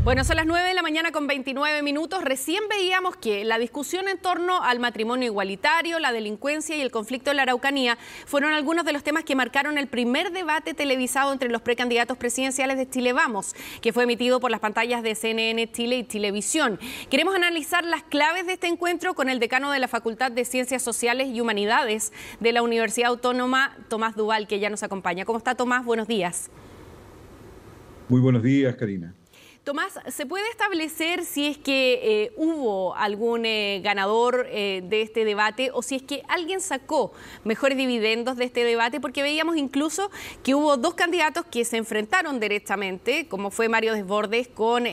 Bueno, son las 9 de la mañana con 29 minutos. Recién veíamos que la discusión en torno al matrimonio igualitario, la delincuencia y el conflicto en la Araucanía fueron algunos de los temas que marcaron el primer debate televisado entre los precandidatos presidenciales de Chile Vamos, que fue emitido por las pantallas de CNN Chile y Chilevisión. Queremos analizar las claves de este encuentro con el decano de la Facultad de Ciencias Sociales y Humanidades de la Universidad Autónoma, Tomás Duval, que ya nos acompaña. ¿Cómo está, Tomás? Buenos días. Muy buenos días, Karina. Tomás, ¿se puede establecer si es que hubo algún ganador de este debate o si es que alguien sacó mejores dividendos de este debate? Porque veíamos incluso que hubo dos candidatos que se enfrentaron directamente, como fue Mario Desbordes con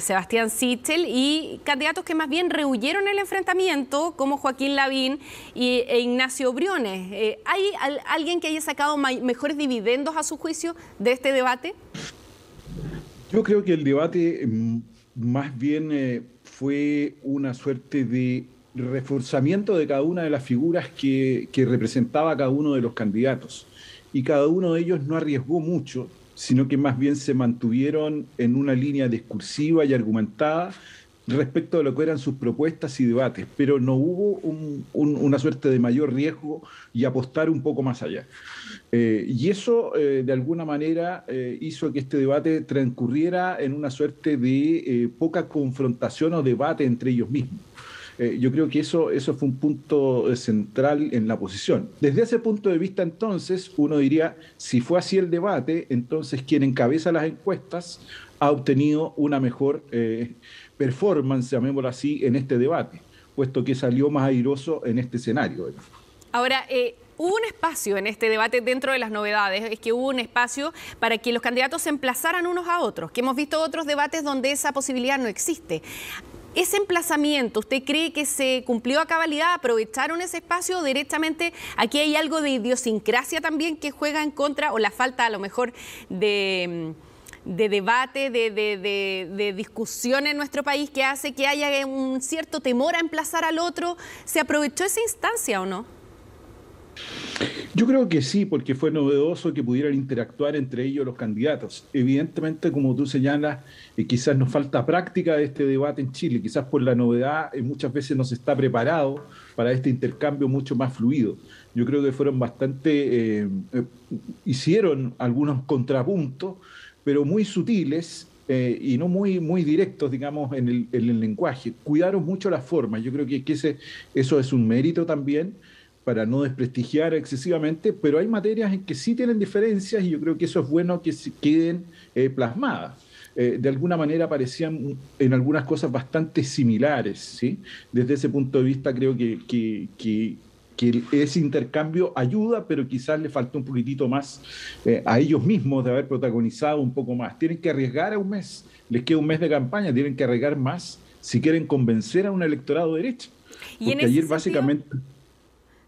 Sebastián Sichel, y candidatos que más bien rehuyeron el enfrentamiento, como Joaquín Lavín e Ignacio Briones. ¿Hay alguien que haya sacado mejores dividendos a su juicio de este debate? Yo creo que el debate más bien fue una suerte de reforzamiento de cada una de las figuras que representaba cada uno de los candidatos. Y cada uno de ellos no arriesgó mucho, sino que más bien se mantuvieron en una línea discursiva y argumentada respecto de lo que eran sus propuestas y debates, pero no hubo una suerte de mayor riesgo y apostar un poco más allá. Y eso, de alguna manera, hizo que este debate transcurriera en una suerte de poca confrontación o debate entre ellos mismos. Yo creo que eso fue un punto central en la posición. Desde ese punto de vista, entonces, uno diría, si fue así el debate, entonces quien encabeza las encuestas ha obtenido una mejor performance, llamémoslo así, en este debate, puesto que salió más airoso en este escenario. Ahora, hubo un espacio en este debate dentro de las novedades, es que hubo un espacio para que los candidatos se emplazaran unos a otros, que hemos visto otros debates donde esa posibilidad no existe. ¿Ese emplazamiento, usted cree que se cumplió a cabalidad? ¿Aprovecharon ese espacio o directamente aquí hay algo de idiosincrasia también que juega en contra, o la falta a lo mejor de debate, de discusión en nuestro país que hace que haya un cierto temor a emplazar al otro? ¿Se aprovechó esa instancia o no? Yo creo que sí, porque fue novedoso que pudieran interactuar entre ellos los candidatos. Evidentemente, como tú señalas, quizás nos falta práctica de este debate en Chile, quizás por la novedad muchas veces no se está preparado para este intercambio mucho más fluido. Yo creo que fueron bastante, hicieron algunos contrapuntos, pero muy sutiles y no muy directos, digamos, en el lenguaje. Cuidaron mucho las formas. Yo creo que eso es un mérito también, para no desprestigiar excesivamente, pero hay materias en que sí tienen diferencias y yo creo que eso es bueno que queden plasmadas. De alguna manera parecían en algunas cosas bastante similares, ¿sí? Desde ese punto de vista creo que ese intercambio ayuda, pero quizás le faltó un poquitito más a ellos mismos de haber protagonizado un poco más. Tienen que arriesgar a un mes, les queda un mes de campaña, tienen que arriesgar más si quieren convencer a un electorado de derecha. Porque ayer básicamente...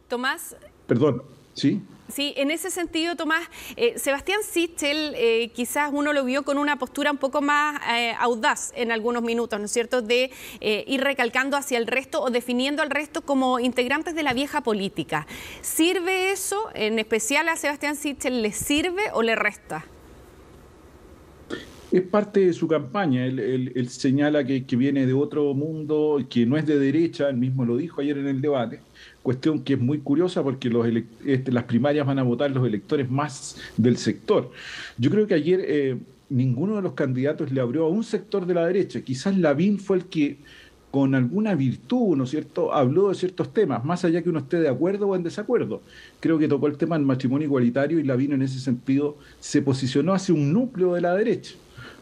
Tomás. Perdón, ¿sí? Sí, en ese sentido, Tomás, Sebastián Sichel quizás uno lo vio con una postura un poco más audaz en algunos minutos, ¿no es cierto?, de ir recalcando hacia el resto o definiendo al resto como integrantes de la vieja política. ¿Sirve eso, en especial a Sebastián Sichel, le sirve o le resta? Es parte de su campaña. Él señala que viene de otro mundo, que no es de derecha, él mismo lo dijo ayer en el debate, cuestión que es muy curiosa porque las primarias van a votar los electores más del sector. Yo creo que ayer ninguno de los candidatos le abrió a un sector de la derecha. Quizás Lavín fue el que, con alguna virtud, ¿no es cierto?, habló de ciertos temas, más allá que uno esté de acuerdo o en desacuerdo. Creo que tocó el tema del matrimonio igualitario y Lavín en ese sentido se posicionó hacia un núcleo de la derecha.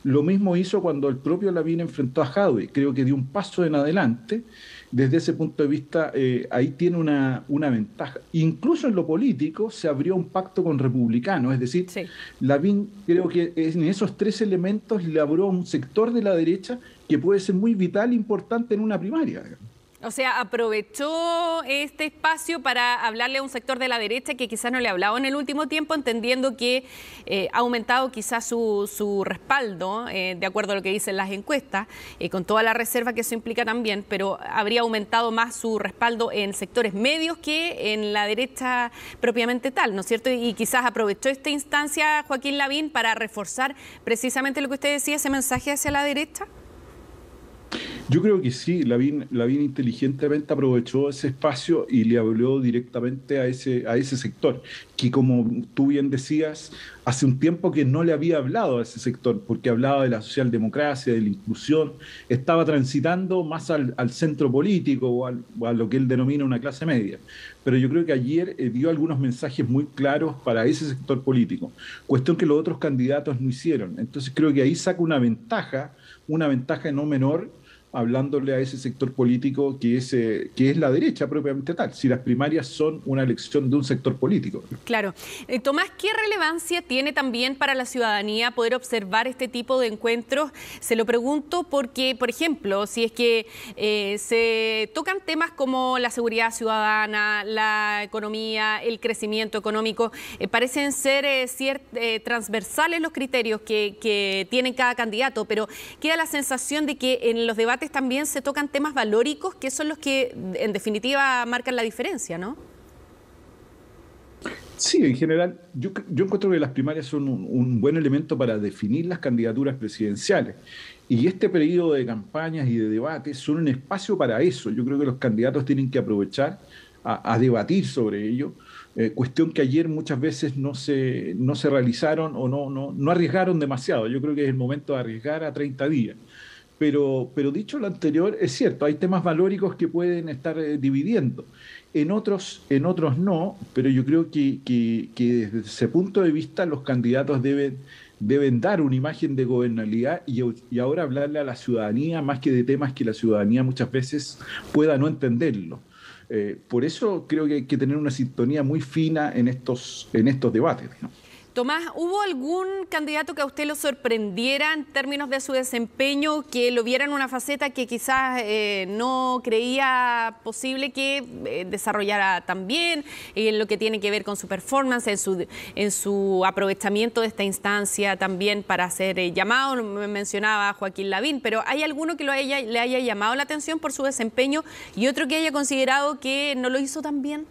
Lo mismo hizo cuando el propio Lavín enfrentó a Jadwe. Creo que dio un paso en adelante. Desde ese punto de vista, ahí tiene una ventaja. Incluso en lo político se abrió un pacto con republicanos. Es decir, sí, Lavín creo que en esos tres elementos le abrió un sector de la derecha que puede ser muy vital e importante en una primaria. O sea, aprovechó este espacio para hablarle a un sector de la derecha que quizás no le ha hablado en el último tiempo, entendiendo que ha aumentado quizás su respaldo, de acuerdo a lo que dicen las encuestas, con toda la reserva que eso implica también, pero habría aumentado más su respaldo en sectores medios que en la derecha propiamente tal, ¿no es cierto? Y quizás aprovechó esta instancia Joaquín Lavín para reforzar precisamente lo que usted decía, ese mensaje hacia la derecha. Yo creo que sí, Lavín inteligentemente aprovechó ese espacio y le habló directamente a ese sector, que como tú bien decías, hace un tiempo que no le había hablado a ese sector, porque hablaba de la socialdemocracia, de la inclusión, estaba transitando más al centro político o a lo que él denomina una clase media. Pero yo creo que ayer dio algunos mensajes muy claros para ese sector político, cuestión que los otros candidatos no hicieron. Entonces creo que ahí saca una ventaja no menor, hablándole a ese sector político que es la derecha propiamente tal, si las primarias son una elección de un sector político. Claro. Tomás, ¿qué relevancia tiene también para la ciudadanía poder observar este tipo de encuentros? Se lo pregunto porque, por ejemplo, si es que se tocan temas como la seguridad ciudadana, la economía, el crecimiento económico, parecen ser transversales los criterios que tiene cada candidato, pero queda la sensación de que en los debates también se tocan temas valóricos que son los que en definitiva marcan la diferencia, ¿no? Sí, en general, yo encuentro que las primarias son un buen elemento para definir las candidaturas presidenciales. Y este periodo de campañas y de debates son un espacio para eso. Yo creo que los candidatos tienen que aprovechar a debatir sobre ello. Cuestión que ayer muchas veces no se realizaron o no arriesgaron demasiado. Yo creo que es el momento de arriesgar a 30 días. Pero dicho lo anterior, es cierto, hay temas valóricos que pueden estar dividiendo. En otros no, pero yo creo que desde ese punto de vista los candidatos deben dar una imagen de gobernabilidad y ahora hablarle a la ciudadanía más que de temas que la ciudadanía muchas veces pueda no entenderlo. Por eso creo que hay que tener una sintonía muy fina en estos debates, ¿no? Tomás, ¿hubo algún candidato que a usted lo sorprendiera en términos de su desempeño, que lo viera en una faceta que quizás no creía posible que desarrollara tan bien, en lo que tiene que ver con su performance, en su aprovechamiento de esta instancia también para ser llamado? Me mencionaba Joaquín Lavín, pero ¿hay alguno que le haya llamado la atención por su desempeño y otro que haya considerado que no lo hizo tan bien?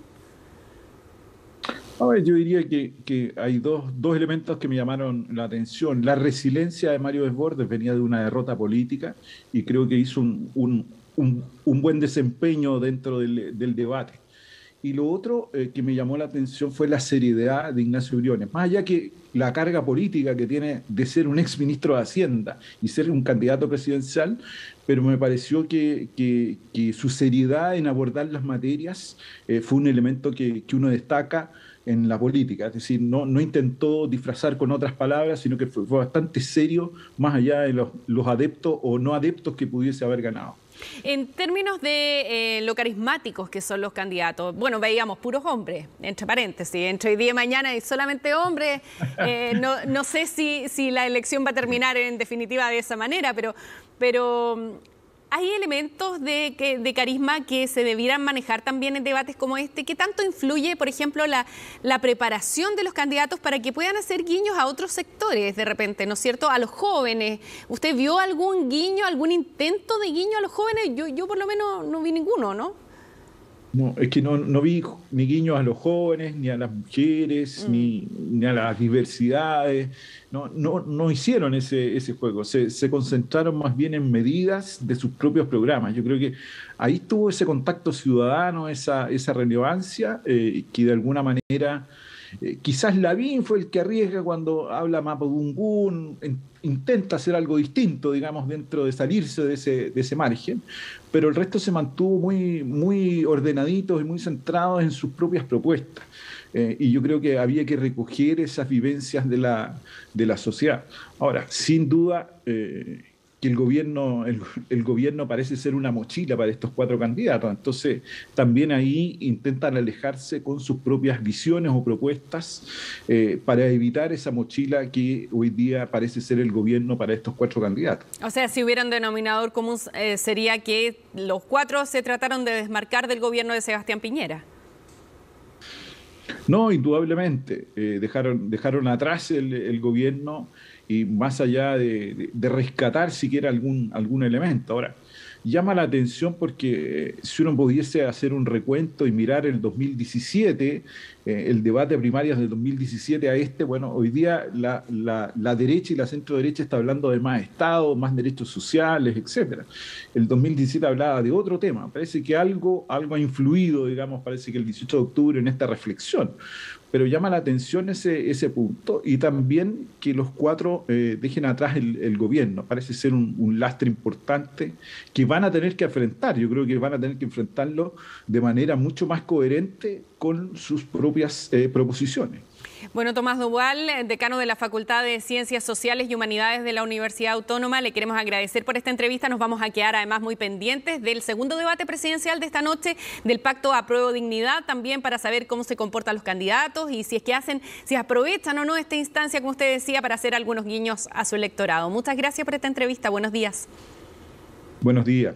A ver, yo diría que hay dos elementos que me llamaron la atención. La resiliencia de Mario Desbordes venía de una derrota política y creo que hizo un buen desempeño dentro del debate. Y lo otro que me llamó la atención fue la seriedad de Ignacio Briones. Más allá que la carga política que tiene de ser un exministro de Hacienda y ser un candidato presidencial, pero me pareció que su seriedad en abordar las materias fue un elemento que uno destaca en la política, es decir, no intentó disfrazar con otras palabras, sino que fue bastante serio, más allá de los adeptos o no adeptos que pudiese haber ganado. En términos de lo carismáticos que son los candidatos, bueno, veíamos puros hombres, entre paréntesis, entre hoy día y mañana hay solamente hombres, no sé si la elección va a terminar en definitiva de esa manera, pero ¿hay elementos de carisma que se debieran manejar también en debates como este? ¿Qué tanto influye, por ejemplo, la preparación de los candidatos para que puedan hacer guiños a otros sectores de repente, ¿no es cierto? A los jóvenes. ¿Usted vio algún guiño, algún intento de guiño a los jóvenes? Yo por lo menos no vi ninguno, ¿no? No, es que no vi ni guiños a los jóvenes, ni a las mujeres, ni a las diversidades. No hicieron ese juego. Se concentraron más bien en medidas de sus propios programas. Yo creo que ahí estuvo ese contacto ciudadano, esa relevancia, que de alguna manera quizás Lavín fue el que arriesga cuando habla Mapudungún, intenta hacer algo distinto, digamos, dentro de salirse de ese margen, pero el resto se mantuvo muy ordenaditos y muy centrados en sus propias propuestas. Y yo creo que había que recoger esas vivencias de la sociedad. Ahora, sin duda, que el gobierno parece ser una mochila para estos cuatro candidatos. Entonces, también ahí intentan alejarse con sus propias visiones o propuestas para evitar esa mochila que hoy día parece ser el gobierno para estos cuatro candidatos. O sea, si hubiera un denominador común, sería que los cuatro se trataron de desmarcar del gobierno de Sebastián Piñera. No, indudablemente. Dejaron atrás el gobierno y más allá de rescatar siquiera algún elemento. Ahora, llama la atención porque si uno pudiese hacer un recuento y mirar el 2017, el debate de primarias del 2017 a bueno, hoy día la derecha y la centro derecha está hablando de más Estado, más derechos sociales, etcétera. El 2017 hablaba de otro tema. Parece que algo ha influido, digamos, parece que el 18 de octubre en esta reflexión. Pero llama la atención ese punto y también que los cuatro dejen atrás el gobierno. Parece ser un lastre importante que van a tener que enfrentar. Yo creo que van a tener que enfrentarlo de manera mucho más coherente con sus propias proposiciones. Bueno, Tomás Duval, decano de la Facultad de Ciencias Sociales y Humanidades de la Universidad Autónoma, le queremos agradecer por esta entrevista. Nos vamos a quedar además muy pendientes del segundo debate presidencial de esta noche, del Pacto Apruebo Dignidad, también para saber cómo se comportan los candidatos y si aprovechan o no esta instancia, como usted decía, para hacer algunos guiños a su electorado. Muchas gracias por esta entrevista. Buenos días. Buenos días.